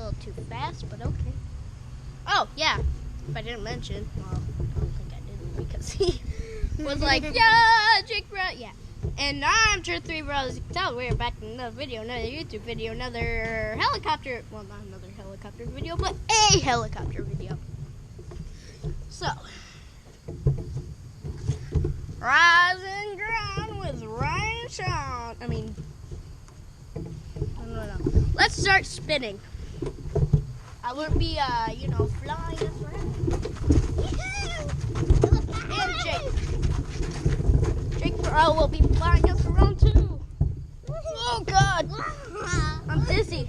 little too fast, but okay. Oh, yeah. If I didn't mention, well, I don't think I did because he was like, yeah, Jake Bro. Yeah. And I'm Trevor, as you can tell, we're back in another video, another YouTube video, another helicopter, well, not another helicopter video, but a helicopter video. So, Rise and Grind with Ryan and Sean. I mean, no. Let's start spinning. I won't be, flying us around. And Jake Bro will be flying us around too. Oh God, I'm dizzy.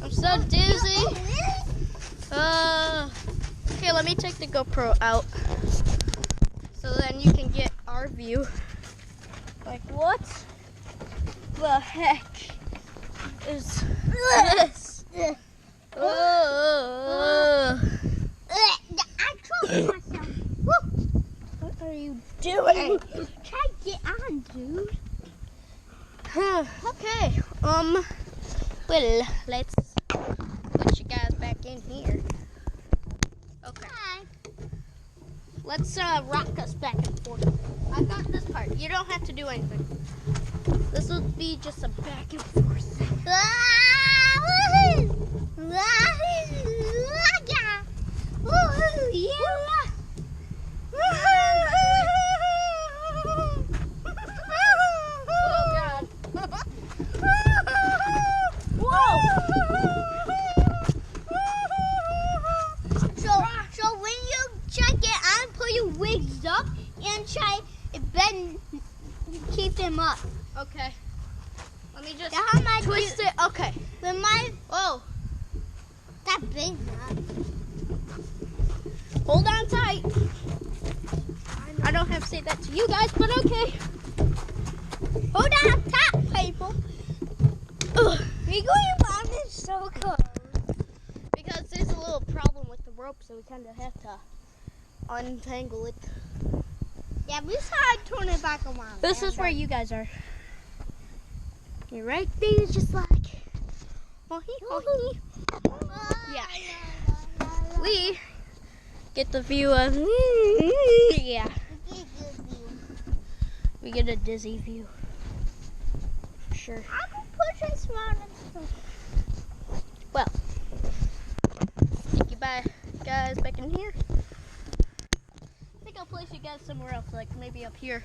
I'm so dizzy. Okay, let me take the GoPro out so then you can get our view. Like, what the heck is this? I choked myself. What are you doing? Try to get on, dude. Okay. Well, let's put you guys back in here. Okay. Hi. Let's rock us back and forth. I got this part. You don't have to do anything. This will be just a back and forth thing. Up and try bend, keep them up. Okay. Let me just twist it. Okay. With my that big nut. Hold on tight. I don't have to say that to you guys, but okay. Hold on tight, people. We're going on this so close. Because there's a little problem with the rope, so we kind of have to untangle it. Yeah, we tried to turn it back around. This is where you guys are. You're right there, just like. Yeah. We get the view of. Yeah. We get a dizzy view. For sure. I'm gonna push this around and stuff. Well, take you guys back in here. I think I'll place you guys somewhere else, like maybe up here.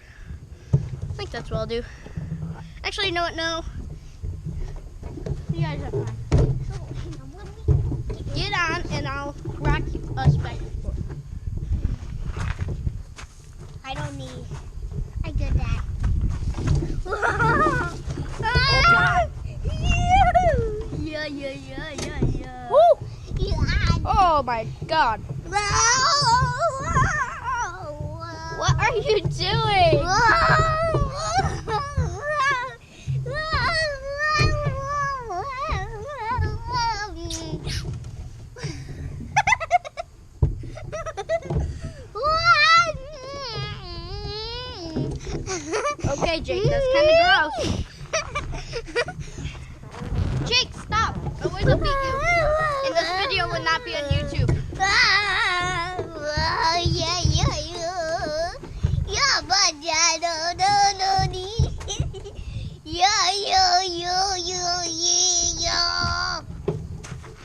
I think that's what I'll do. Actually, you know what? No. You guys are fine. Get on, and I'll rock us back and forth. I don't need. I did that. Oh God! Yeah. Woo! Yeah. Oh my God! What are you doing? Okay, Jake, that's kind of gross. Jake, stop! I will beat you. And this video will not be on YouTube.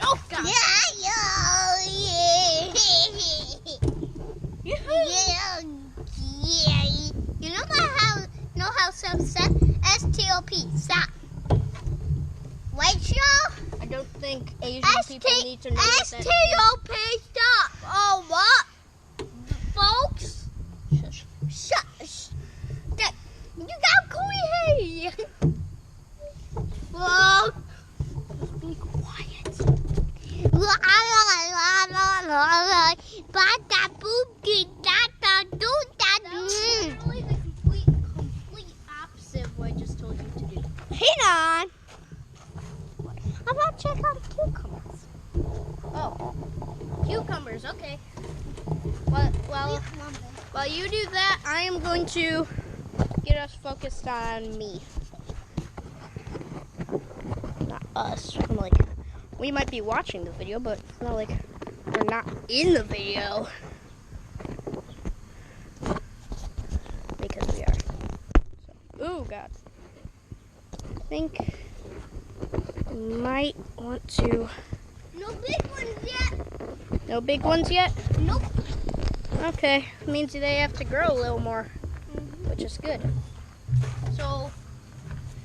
Oh God! You know how some said STOP, stop. Right, y'all? I don't think Asian people need to know what that is. STOP, stop. Oh, what? Folks? Shush. You got cool hair. Well, be quiet. Really the complete opposite of what I just told you to do. Hang on. I'm about to check out cucumbers. Oh, cucumbers, okay. While you do that, I am going to get us focused on me. Not us. I'm like we might be watching the video, but it's not like we're not in the video. Because we are. So, oh, God. I think I might want to... No big ones yet. No big ones yet? Nope. Okay, means they have to grow a little more, which is good. So,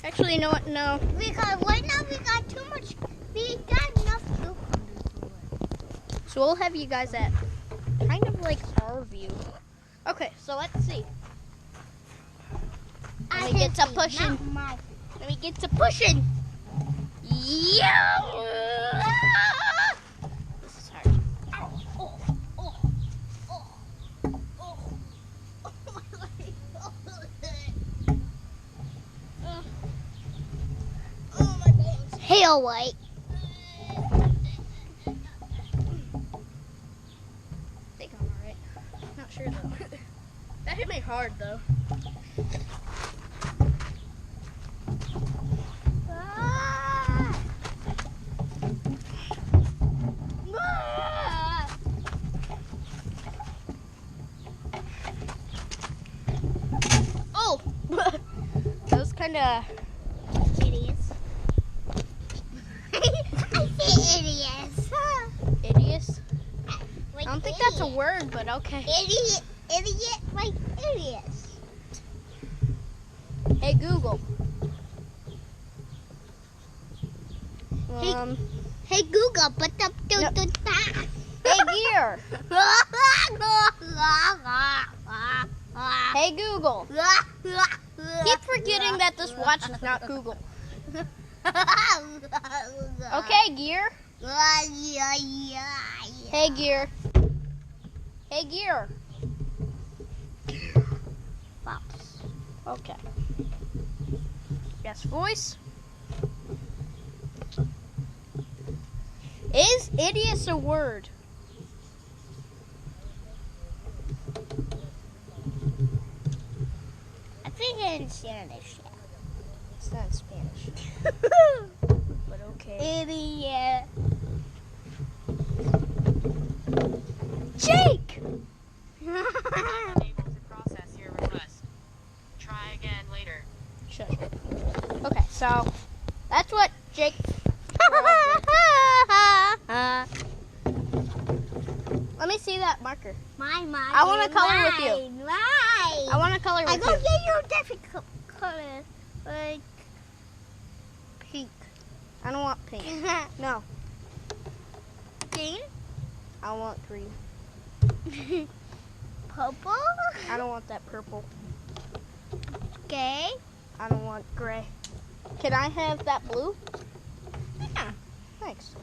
actually, you know what? No. Because right now we got too much. We got enough cucumbers. So we'll have you guys at kind of like our view. Okay, so let's see. Let me get to pushing. Let me get to pushing. Yeah. This is hard. Hail white. I think I'm alright. Not sure though. That hit me hard though. Oh! That was kind of Idiots. I say idiots. hideous. Like I don't think that's a word, but okay. Idiot, like idiots. Hey Google. Hey Google, but the Hey Gear. Hey Google. Keep forgetting that this watch is not Google. Okay, Gear. Hey Gear. Hey Gear. Pops. Okay. Yes, voice. Is idiot a word? I think in Spanish. It's not in Spanish. But okay. Idiot. Jake! Unable to process your request. Try again later. Shush. Okay, so that's what Jake. Let me see that marker. I wanna color with you. I want to color with I you. go get you a different color, like pink. I don't want pink. No, Green, I want green. purple, I don't want that purple. gray. I don't want gray. Can I have that blue? Yeah. Thanks.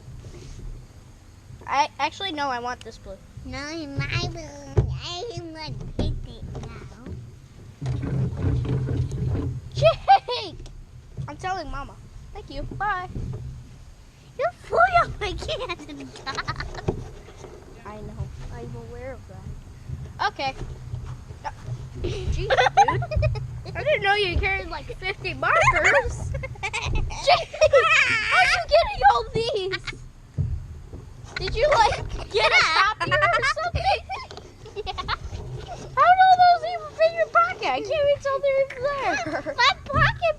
I actually no, I want this blue. No, my blue. I want pink now. Jake! I'm telling Mama. Thank you. Bye. You're full of my candy. I know. I'm aware of that. Okay. Jeez, dude. I didn't know you carried like 50 markers. Jake! How are you getting all these? Did you like get a copy or something? Yeah. How do those even fit in your pocket? I can't even tell they're even there. My pocket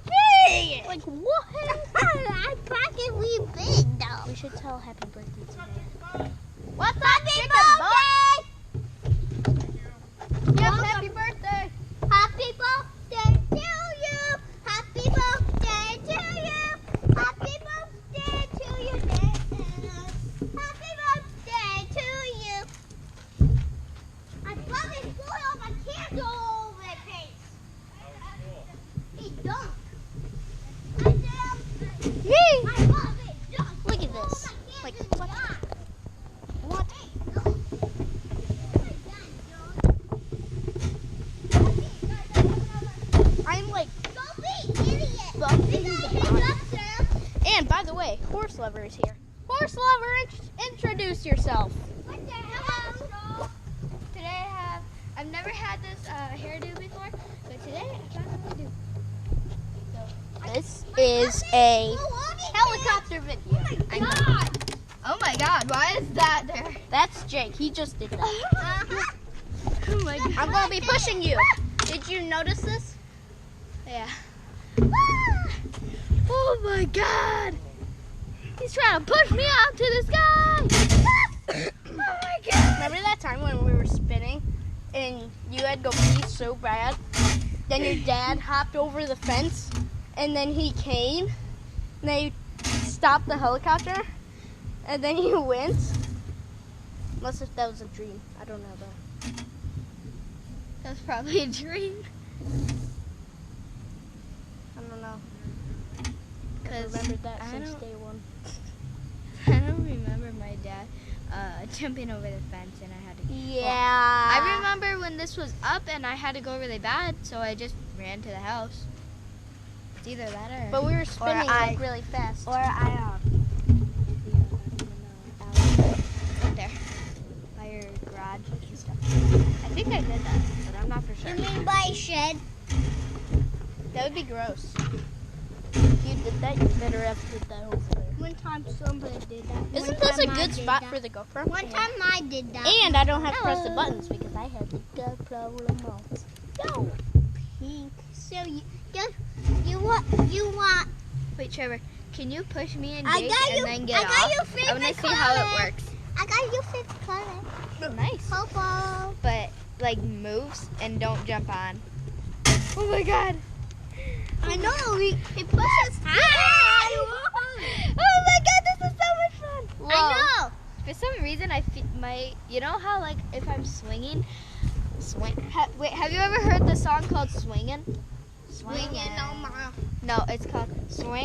big. Like what? My pocket we big though. We should tell happy birthday today. What's up, Chicken birthday? Yes, happy birthday. Happy birthday to you. Happy birthday to you. Happy birthday to you, Dad. Happy birthday to you. I probably put all my candle over my face. He dunked. Yay! I love it. Dunked. Look at this. Like what? What? I'm like Don't be idiot. bumping We the gotta bottom. hit up, Sam. And by the way, Horse Lover is here. Horse Lover, introduce yourself. What the hell? Today I've never had this hairdo before, but today I found what to do. This is a Go on helicopter video. Oh my God! Why is that there? That's Jake. He just did that. Oh my God! I'm gonna be pushing you. Did you notice this? Yeah. Oh my God! He's trying to push me out to the sky! Oh my God! Remember that time when we were spinning and you had to go pee so bad? Then your dad hopped over the fence and then he came and they stopped the helicopter and then you went. Unless if that was a dream. I don't know though. That's probably a dream. I don't know. I 'Cause remembered that I since don't- day one. I don't remember my dad jumping over the fence and I had to. Yeah. I remember when this was up and I had to go really bad, so I just ran to the house. It's either that or. But we were spinning I- like really fast. Right there. By your garage and stuff. I think I did that, but I'm not for sure. You mean by shed? That would be gross. If you did that, you better have did that over there. One time somebody did that. Isn't this a good spot for the GoPro? One time I did that. And I don't have to press the buttons because I have the GoPro remote. No. Pink. So you want. Wait, Trevor, can you push me and I Jake got and you. then get I got off? your I favorite want to see how color. it works. I got your favorite color. Nice. Purple. But like moves and don't jump on. Oh my God. I know. He pushes high. Oh my God, this is so much fun. I know. For some reason, I feel you know how like if I'm swinging, wait, have you ever heard the song called Swingin'? Swinging on my. No, it's called Swing.